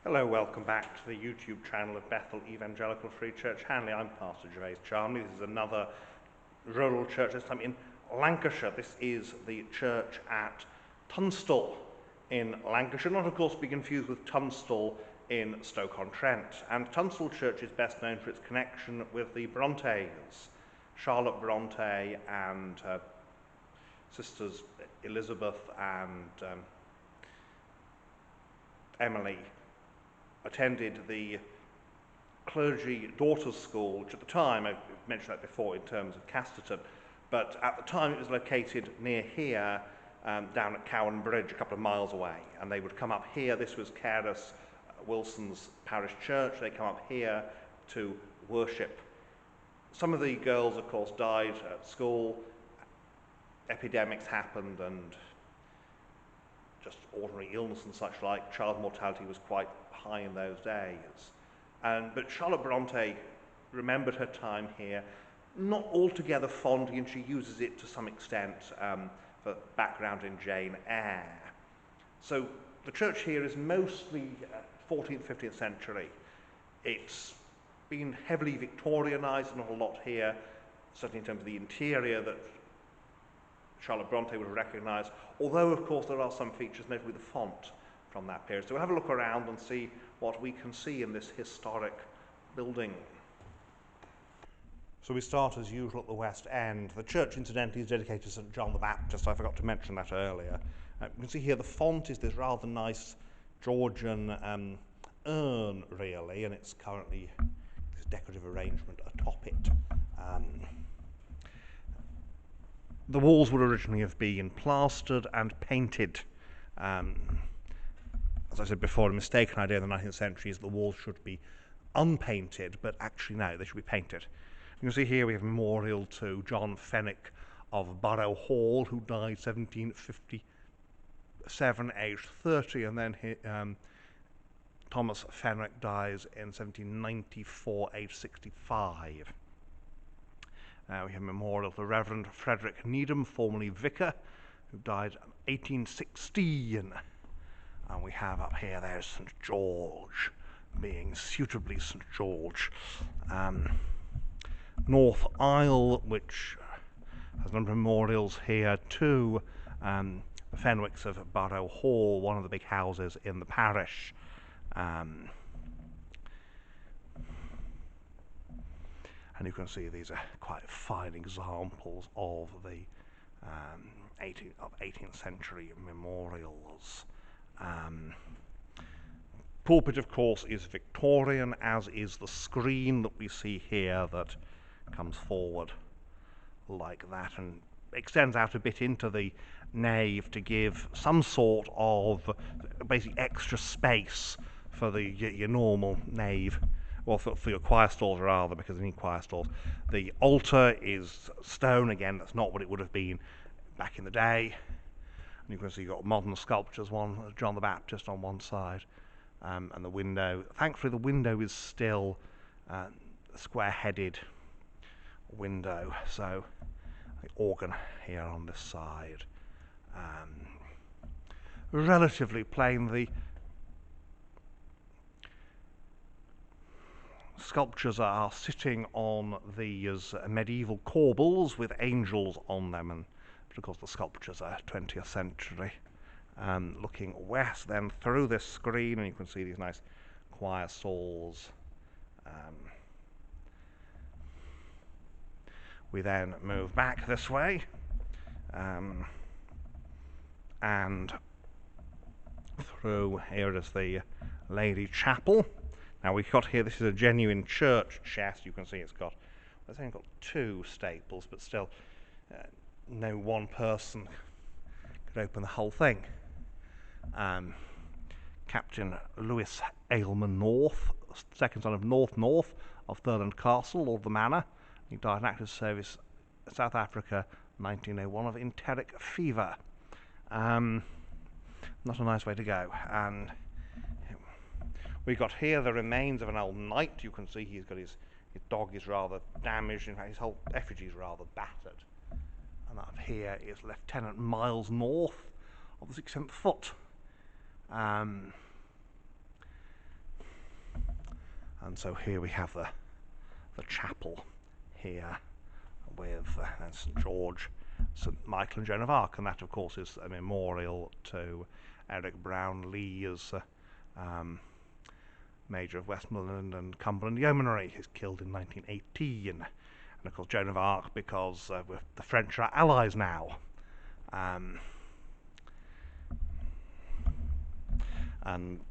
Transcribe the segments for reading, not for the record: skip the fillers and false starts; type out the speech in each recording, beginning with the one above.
Hello, welcome back to the YouTube channel of Bethel Evangelical Free Church Hanley. I'm Pastor Gervais Charmley. This is another rural church, this time in Lancashire. This is the church at Tunstall in Lancashire, not of course to be confused with Tunstall in Stoke-on-Trent. And Tunstall Church is best known for its connection with the Brontes, Charlotte Bronte and sisters Elizabeth and Emily attended the Clergy Daughters School, which at the time, I've mentioned that before in terms of Casterton, but at the time it was located near here, down at Cowan Bridge, a couple of miles away, and they would come up here. This was Carus Wilson's parish church. They come up here to worship. Some of the girls, of course, died at school. Epidemics happened, and just ordinary illness and such like. Child mortality was quite high in those days. But Charlotte Bronte remembered her time here, not altogether fondly, and she uses it to some extent for background in Jane Eyre. So the church here is mostly 14th, 15th century. It's been heavily Victorianised, not a lot here, certainly in terms of the interior that Charlotte Bronte would have recognised, although of course there are some features, notably the font from that period. So we'll have a look around and see what we can see in this historic building. So we start as usual at the west end. The church incidentally is dedicated to St. John the Baptist. I forgot to mention that earlier. You can see here the font is this rather nice Georgian urn really, and it's currently this decorative arrangement atop it. The walls would originally have been plastered and painted. As I said before, a mistaken idea in the 19th century is the walls should be unpainted, but actually no, they should be painted. You can see here we have a memorial to John Fenwick of Barrow Hall, who died 1757, aged 30, and then Thomas Fenwick dies in 1794, aged 65. We have a memorial of the Reverend Frederick Needham, formerly vicar, who died in 1816. And we have up here, there's St. George, being suitably St. George. North Aisle, which has a number of memorials here to the Fenwicks of Barrow Hall, one of the big houses in the parish. And you can see these are quite fine examples of the 18th century memorials. Pulpit, of course, is Victorian, as is the screen that we see here that comes forward like that and extends out a bit into the nave to give some sort of basic extra space for your normal nave. Well, for your choir stalls rather, because you need choir stalls. The altar is stone, again, that's not what it would have been back in the day. And you can see you've got modern sculptures, one John the Baptist on one side, and the window. Thankfully, the window is still a square-headed window, so the organ here on this side. Relatively plain. The sculptures are sitting on these medieval corbels with angels on them, and of course the sculptures are 20th century. Looking west then through this screen, and you can see these nice choir stalls. We then move back this way, and through here is the Lady Chapel. Now we've got here, this is a genuine church chest. You can see it's got, it's only got two staples, but still no one person could open the whole thing. Captain Lewis Aylmer North, second son of North of Thurland Castle, Lord of the Manor. He died in active service in South Africa, 1901, of enteric fever. Not a nice way to go. And we've got here the remains of an old knight. You can see he's got his dog is rather damaged. In fact, his whole effigy is rather battered. And up here is Lieutenant Miles North of the 16th Foot. And so here we have the chapel here with St George, St Michael and Joan of Arc, and that of course is a memorial to Eric Brownlee's Major of Westmoreland and Cumberland Yeomanry. He's killed in 1918, and of course Joan of Arc because the French are allies now. And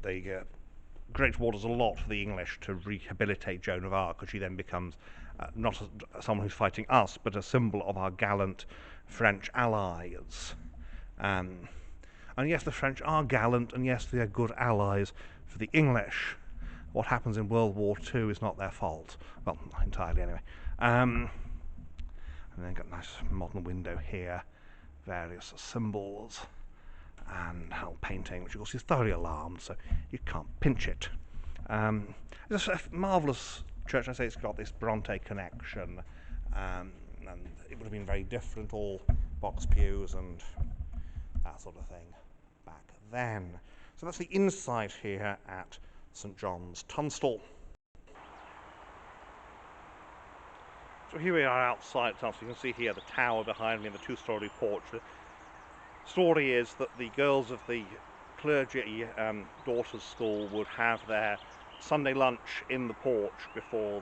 the Great War does a lot for the English to rehabilitate Joan of Arc, because she then becomes not someone who's fighting us, but a symbol of our gallant French allies. And yes, the French are gallant, and yes, they are good allies for the English. What happens in World War II is not their fault. Well, not entirely anyway. And then got a nice modern window here, various symbols, and a little painting, which of course is thoroughly alarmed, so you can't pinch it. It's a marvellous church. I say it's got this Bronte connection, and it would have been very different, all box pews and that sort of thing back then. So that's the inside here at St John's, Tunstall. So here we are outside Tunstall. You can see here the tower behind me and the two-storey porch. The story is that the girls of the Clergy Daughters School would have their Sunday lunch in the porch before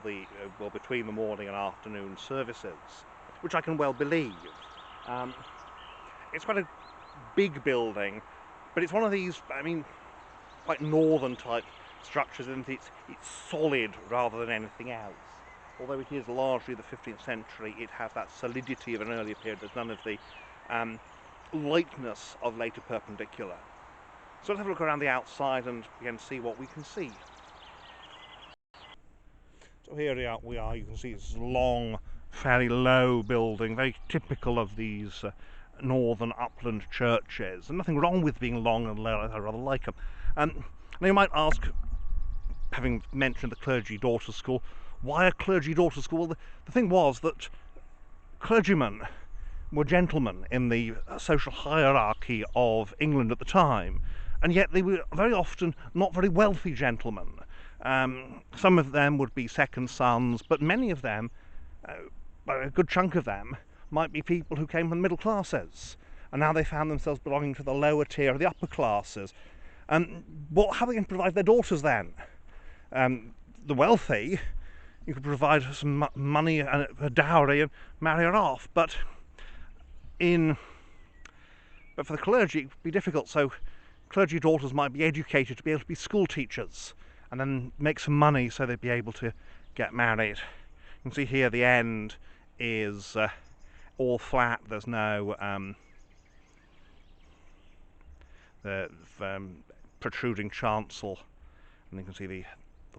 between the morning and afternoon services, which I can well believe. It's quite a big building, but it's one of these, I mean, quite northern type structures, and it's solid rather than anything else. Although it is largely the 15th century, it has that solidity of an earlier period. There's none of the lightness of later Perpendicular. So let's have a look around the outside and again see what we can see. So here we are. You can see this long, fairly low building, very typical of these northern upland churches. And nothing wrong with being long and low. I rather like them. Now you might ask, having mentioned the Clergy Daughters School, why a Clergy Daughters School? Well, the thing was that clergymen were gentlemen in the social hierarchy of England at the time, and yet they were very often not very wealthy gentlemen. Some of them would be second sons, but many of them, a good chunk of them, might be people who came from the middle classes, and now they found themselves belonging to the lower tier of the upper classes. How are they going to provide their daughters then? The wealthy, you could provide her some money and a dowry and marry her off, but for the clergy it would be difficult. So clergy daughters might be educated to be able to be school teachers and then make some money so they'd be able to get married. You can see here the end is all flat. There's no protruding chancel, and you can see the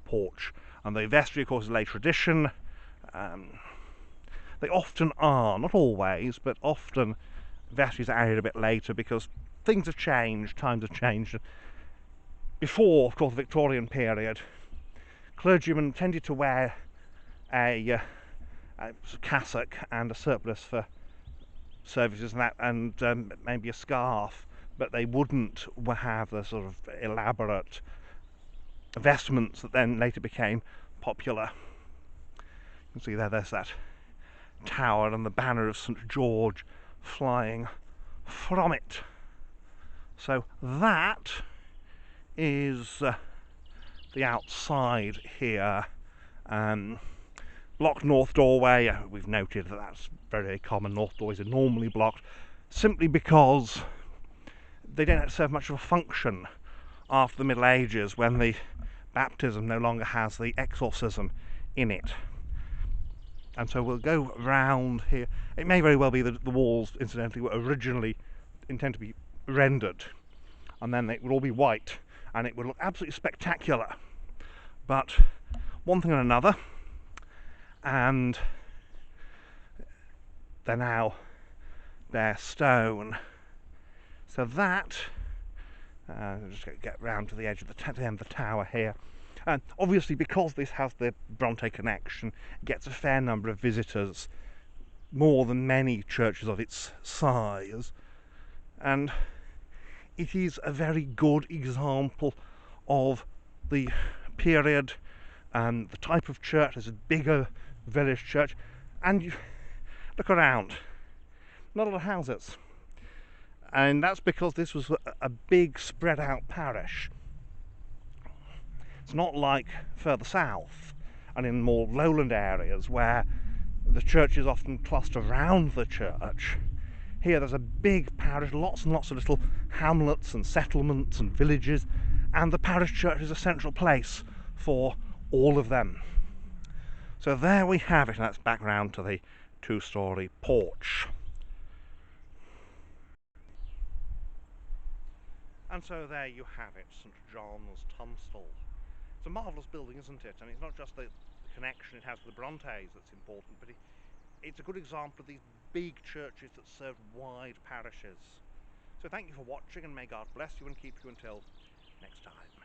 porch. And the vestry, of course, is a later addition. They often are, not always, but often vestries are added a bit later because things have changed, times have changed. Before, of course, the Victorian period, clergymen tended to wear a cassock and a surplice for services and maybe a scarf, but they wouldn't have the sort of elaborate vestments that then later became popular. You can see there's that tower and the banner of St George flying from it. So that is the outside here. Blocked north doorway. We've noted that that's very, very common. North doorways are normally blocked simply because they don't serve much of a function after the Middle Ages, when the baptism no longer has the exorcism in it. And so we'll go round here. It may very well be that the walls, incidentally, were originally intended to be rendered, and then it would all be white, and it would look absolutely spectacular. But one thing and another, and they're now bare stone. So that, just get round to the edge of the end of the tower here. And obviously, because this has the Bronte connection, it gets a fair number of visitors, more than many churches of its size. And it is a very good example of the period The type of church is a bigger village church, and you look around, not a lot of houses, and that's because this was a big spread out parish. It's not like further south and in more lowland areas where the church is often clustered around the church. Here there's a big parish, lots and lots of little hamlets and settlements and villages, and the parish church is a central place for all of them. So there we have it, and that's back round to the two-storey porch. And so there you have it, St John's, Tunstall. It's a marvellous building, isn't it? And it's not just the connection it has with the Brontes that's important, but it's a good example of these big churches that served wide parishes. So thank you for watching, and may God bless you and keep you until next time.